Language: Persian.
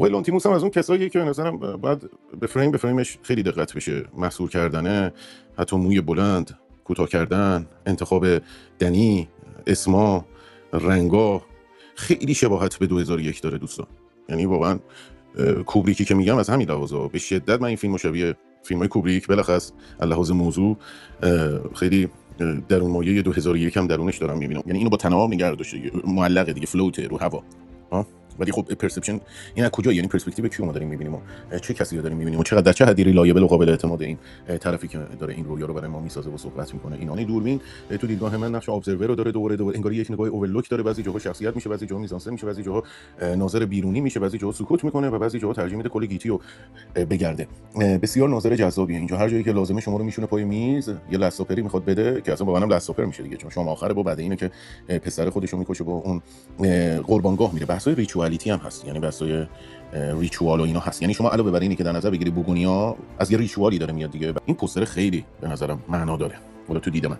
آقای لونتیموس هم از اون کساییه که به نظرم باید به فریمش خیلی دقت بشه. محصور کردنه، حتی موی بلند، کوتاه کردن، انتخاب دنی، اسما، رنگا خیلی شباهت به 2001 داره دوستان. یعنی واقعا کوبریکی که میگم از همین لحاظا به شدت من این فیلمو شبیه فیلم‌های کوبریک بلخص لحاظ موضوع خیلی درون مایه 2001 هم درونش دارم میبینم. یعنی اینو با تناب نگه داشته، معلقه دیگه، فلوت رو هوا. ولی خب پرسپشن این از کجا، یعنی پرسپکتیو کیو ما داریم میبینیم و چه کسی رو داریم میبینیم و چقدر در چه حدی ریلایبل و قابل اعتماد این طرفی که داره این رویا رو برای ما میسازه و صحبت میکنه. اینانه دوربین تو دیدگاه من نقش ابزرور رو داره، دوره انگار یک نگاه اورلوک داره، بعضی جاها شخصیت میشه، بعضی جاها میزانسه میشه، بعضی جاها ناظر بیرونی میشه، بعضی جاها سکوت میکنه و بعضی جاها ترجیح میده کل گیتی رو بگرده. بسیار ناظر جذابیه اینجا. هر جایی که لازمه شما رو میشونه پای میز، یه لستاپری میخواد بده که اصلا با منم لستاپر میشه دیگه، چون شما آخره با بعد اینه که پسر خودش رو میکشه با اون قربانگاه میره. بحثای ریچوالیتی هم هست، یعنی بحثای ریچوال و اینا هست. یعنی شما علاوه بر اینی که در نظر بگیری بوگونیا از یه ریچوالی داره میاد دیگه، این پوستر خیلی به نظرم معنا داره. حالا تو دید من